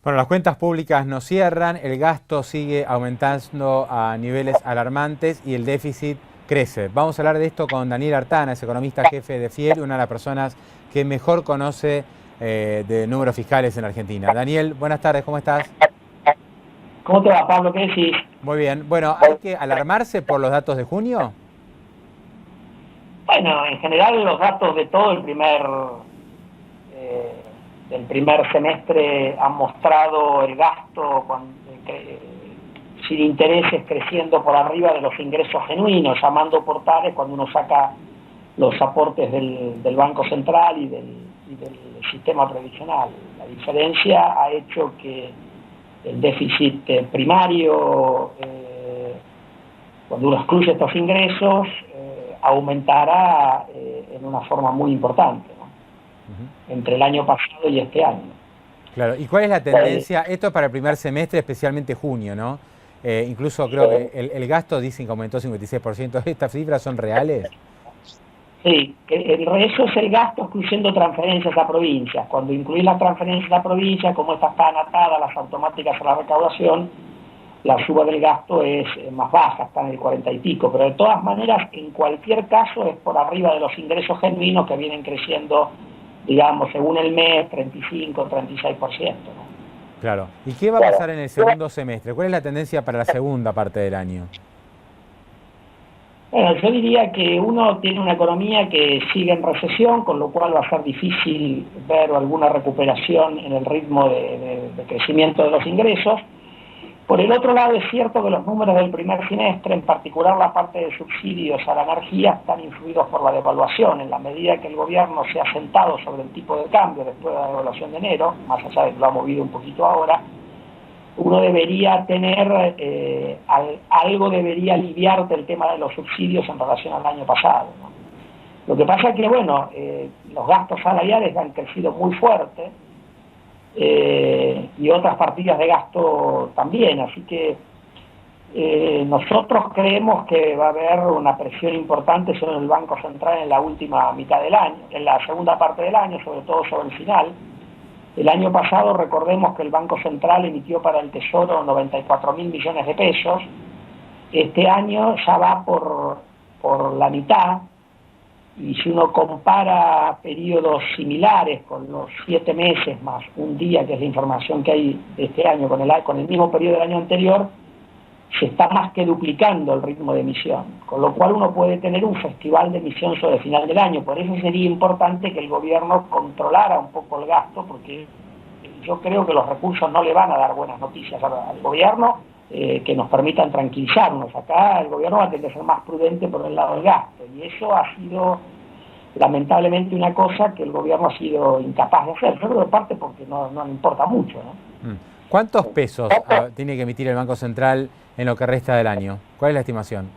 Bueno, las cuentas públicas no cierran, el gasto sigue aumentando a niveles alarmantes y el déficit crece. Vamos a hablar de esto con Daniel Artana, es economista jefe de FIEL, una de las personas que mejor conoce de números fiscales en Argentina. Daniel, buenas tardes, ¿cómo estás? ¿Cómo te va, Pablo? ¿Qué decís? Muy bien. Bueno, ¿hay que alarmarse por los datos de junio? Bueno, en general los datos de todo del primer semestre han mostrado el gasto sin intereses creciendo por arriba de los ingresos genuinos, llamando por tales cuando uno saca los aportes del Banco Central y del sistema previsional. La diferencia ha hecho que el déficit primario, cuando uno excluye estos ingresos, aumentará en una forma muy importante, ¿no? Entre el año pasado y este año. Claro, ¿y cuál es la tendencia? Esto es para el primer semestre, especialmente junio, ¿no? Incluso creo que el gasto dicen que aumentó 56%. ¿Estas cifras son reales? Sí, eso es el gasto excluyendo transferencias a provincias. Cuando incluís las transferencias a provincias, como estas están atadas, las automáticas a la recaudación, la suba del gasto es más baja, está en el 40 y pico, pero de todas maneras, en cualquier caso, es por arriba de los ingresos genuinos que vienen creciendo, digamos, según el mes, 35, 36%, ¿no? Claro. ¿Y qué va a pasar en el segundo semestre? ¿Cuál es la tendencia para la segunda parte del año? Bueno, yo diría que uno tiene una economía que sigue en recesión, con lo cual va a ser difícil ver alguna recuperación en el ritmo de crecimiento de los ingresos. Por el otro lado, es cierto que los números del primer semestre, en particular la parte de subsidios a la energía, están influidos por la devaluación. En la medida que el gobierno se ha sentado sobre el tipo de cambio después de la devaluación de enero, más allá de que lo ha movido un poquito ahora, uno debería tener, algo debería aliviarte el tema de los subsidios en relación al año pasado, ¿no? Lo que pasa es que, bueno, los gastos salariales han crecido muy fuerte, y otras partidas de gasto también, así que nosotros creemos que va a haber una presión importante sobre el Banco Central en la última mitad del año, en la segunda parte del año, sobre todo sobre el final. El año pasado, recordemos que el Banco Central emitió para el Tesoro 94.000 millones de pesos. Este año ya va por la mitad, y si uno compara periodos similares con los 7 meses más un día, que es la información que hay de este año, con el mismo periodo del año anterior, se está más que duplicando el ritmo de emisión, con lo cual uno puede tener un festival de emisión sobre el final del año. Por eso sería importante que el gobierno controlara un poco el gasto, porque yo creo que los recursos no le van a dar buenas noticias al gobierno, que nos permitan tranquilizarnos. Acá el gobierno va a tener que ser más prudente por el lado del gasto, y eso ha sido lamentablemente una cosa que el gobierno ha sido incapaz de hacer. Yo creo en parte porque no le importa mucho, ¿no? ¿Cuántos pesos tiene que emitir el Banco Central en lo que resta del año? ¿Cuál es la estimación?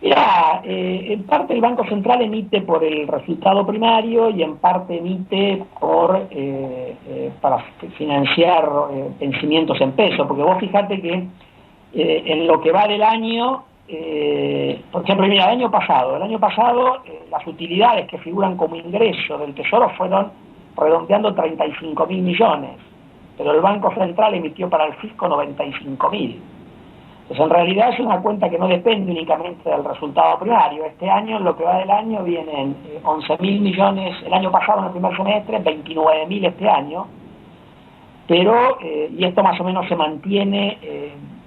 Mirá, en parte el Banco Central emite por el resultado primario y en parte emite para financiar vencimientos en pesos, porque vos fijate que en lo que va del año, por ejemplo, mira, el año pasado las utilidades que figuran como ingreso del Tesoro fueron redondeando 35.000 millones, pero el Banco Central emitió para el fisco 95.000. Pues en realidad es una cuenta que no depende únicamente del resultado primario. Este año, en lo que va del año, vienen 11.000 millones, el año pasado en el primer semestre, 29.000 este año, pero, y esto más o menos se mantiene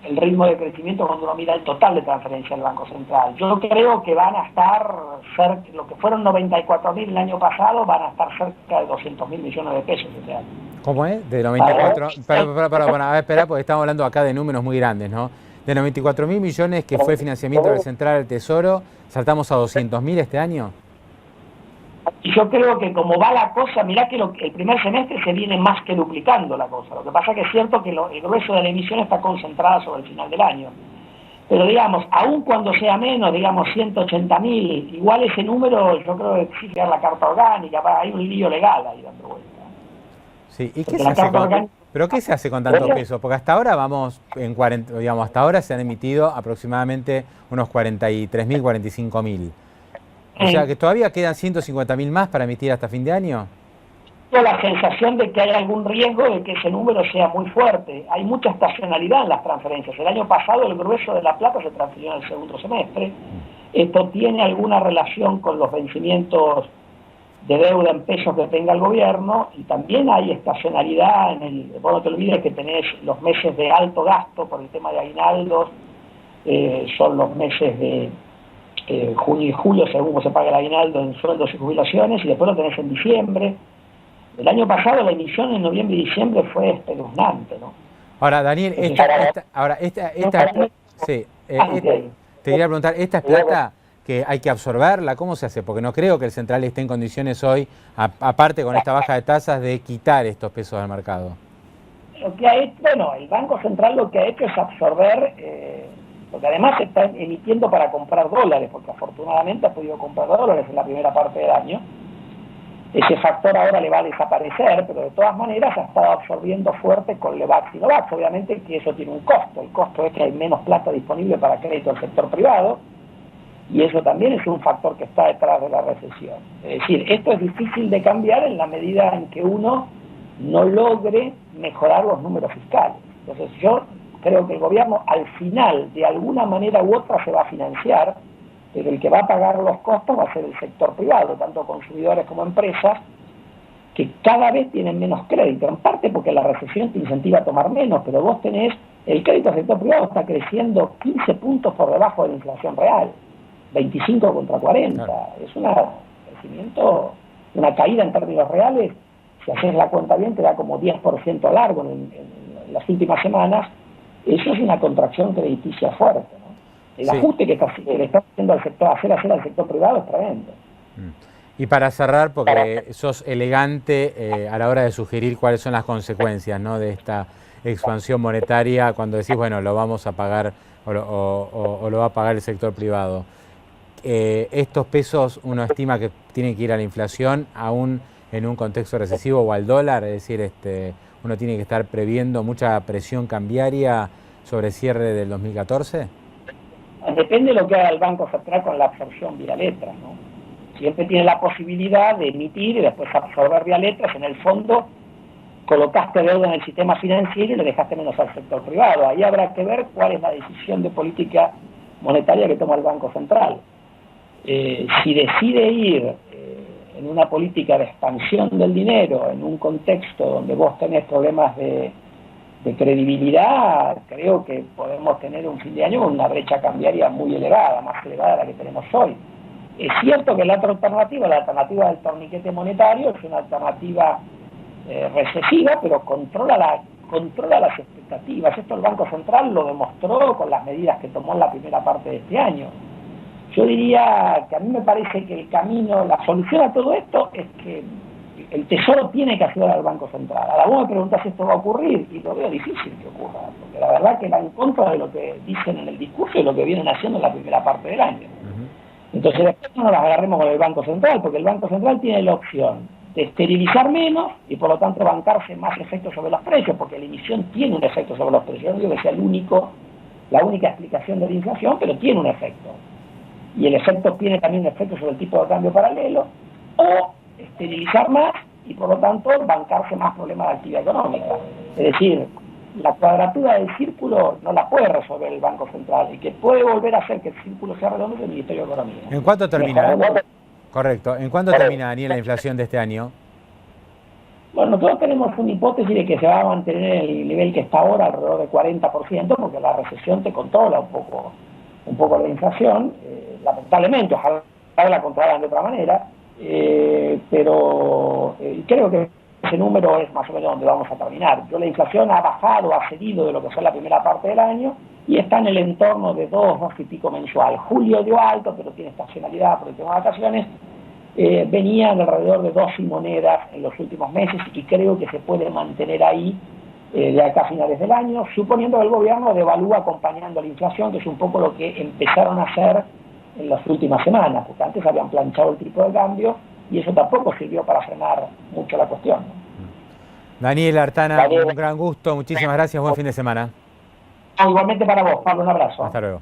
el ritmo de crecimiento cuando uno mira el total de transferencia del Banco Central. Yo creo que van a estar cerca, lo que fueron 94.000 el año pasado, van a estar cerca de 200.000 millones de pesos este año. ¿Cómo es? De 94. Espera, porque estamos hablando acá de números muy grandes, ¿no? De 94.000 millones que fue el financiamiento del Central del Tesoro, ¿saltamos a 200.000 este año? Y yo creo que como va la cosa, mirá que el primer semestre se viene más que duplicando la cosa. Lo que pasa que es cierto que el grueso de la emisión está concentrada sobre el final del año. Pero digamos, aun cuando sea menos, digamos 180.000, igual ese número yo creo que exige la carta orgánica, hay un lío legal ahí dando vuelta. Sí, ¿y qué se hace ¿Pero qué se hace con tanto peso? Porque hasta ahora vamos en 40, digamos, hasta ahora se han emitido aproximadamente unos 43.000, 45.000. O sea que todavía quedan 150.000 más para emitir hasta fin de año. la sensación de que hay algún riesgo de que ese número sea muy fuerte. Hay mucha estacionalidad en las transferencias. El año pasado el grueso de la plata se transfirió en el segundo semestre. Esto tiene alguna relación con los vencimientos de deuda en pesos que tenga el gobierno, y también hay estacionalidad vos no te olvides que tenés los meses de alto gasto por el tema de aguinaldos, son los meses de junio y julio, según se paga el aguinaldo en sueldos y jubilaciones, y después lo tenés en diciembre. El año pasado la emisión en noviembre y diciembre fue espeluznante, ¿no? Ahora, Daniel, te quería preguntar, ¿esta es plata que hay que absorberla? ¿Cómo se hace? Porque no creo que el central esté en condiciones hoy, aparte con esta baja de tasas, de quitar estos pesos del mercado. Lo que ha hecho, bueno, el Banco Central lo que ha hecho es absorber, porque además se está emitiendo para comprar dólares, porque afortunadamente ha podido comprar dólares en la primera parte del año. Ese factor ahora le va a desaparecer, pero de todas maneras ha estado absorbiendo fuerte con Levax y Novax. Obviamente que eso tiene un costo. El costo es que hay menos plata disponible para crédito del sector privado, y eso también es un factor que está detrás de la recesión. Es decir, esto es difícil de cambiar en la medida en que uno no logre mejorar los números fiscales. Entonces yo creo que el gobierno al final, de alguna manera u otra, se va a financiar, pero el que va a pagar los costos va a ser el sector privado, tanto consumidores como empresas, que cada vez tienen menos crédito, en parte porque la recesión te incentiva a tomar menos, pero vos tenés, el crédito del sector privado está creciendo 15 puntos por debajo de la inflación real, 25 contra 40, claro. Es un crecimiento, una caída en términos reales. Si haces la cuenta bien, te da como 10% largo en las últimas semanas. Eso es una contracción crediticia fuerte, ¿no? El ajuste que le está haciendo al sector, hacer al sector privado es tremendo. Y para cerrar, porque sos elegante a la hora de sugerir cuáles son las consecuencias, ¿no?, de esta expansión monetaria, cuando decís, bueno, lo vamos a pagar o lo va a pagar el sector privado. Estos pesos uno estima que tienen que ir a la inflación, aún en un contexto recesivo, o al dólar, es decir, uno tiene que estar previendo mucha presión cambiaria sobre el cierre del 2014. Depende de lo que haga el Banco Central con la absorción vía letras, ¿no? Siempre tiene la posibilidad de emitir y después absorber vía letras. En el fondo colocaste deuda en el sistema financiero y le dejaste menos al sector privado. Ahí habrá que ver cuál es la decisión de política monetaria que toma el Banco Central. Si decide ir en una política de expansión del dinero, en un contexto donde vos tenés problemas de credibilidad, creo que podemos tener un fin de año con una brecha cambiaria muy elevada, más elevada de la que tenemos hoy. Es cierto que la otra alternativa, la alternativa del torniquete monetario, es una alternativa recesiva, pero controla las expectativas. Esto el Banco Central lo demostró con las medidas que tomó en la primera parte de este año. Yo diría que a mí me parece que el camino, la solución a todo esto es que el Tesoro tiene que ayudar al Banco Central. Ahora vos me preguntás si esto va a ocurrir, y lo veo difícil que ocurra, porque la verdad que va en contra de lo que dicen en el discurso y lo que vienen haciendo en la primera parte del año. Entonces después no nos agarremos con el Banco Central, porque el Banco Central tiene la opción de esterilizar menos y por lo tanto bancarse más efectos sobre los precios, porque la emisión tiene un efecto sobre los precios. No digo que sea la única explicación de la inflación, pero tiene un efecto. Y el efecto tiene también un efecto sobre el tipo de cambio paralelo, o esterilizar más y por lo tanto bancarse más problemas de actividad económica. Es decir, la cuadratura del círculo no la puede resolver el Banco Central, y que puede volver a hacer que el círculo sea redondo es el Ministerio de Economía. ¿En cuánto termina? Correcto. ¿En cuánto termina, Daniel, la inflación de este año? Bueno, nosotros tenemos una hipótesis de que se va a mantener el nivel que está ahora, alrededor del 40%, porque la recesión te controla un poco la inflación, lamentablemente, ojalá la controlaran de otra manera, pero creo que ese número es más o menos donde vamos a terminar. La inflación ha bajado, ha cedido de lo que fue la primera parte del año y está en el entorno de 2 y pico mensual. Julio dio alto, pero tiene estacionalidad por el tema de vacaciones. Venían alrededor de 2 y monedas en los últimos meses, y creo que se puede mantener ahí de acá a finales del año, suponiendo que el gobierno devalúa acompañando la inflación, que es un poco lo que empezaron a hacer en las últimas semanas, porque antes habían planchado el tipo de cambio y eso tampoco sirvió para frenar mucho la cuestión. Daniel Artana, un gran gusto, muchísimas gracias, buen fin de semana. Igualmente para vos, Pablo, un abrazo. Hasta luego.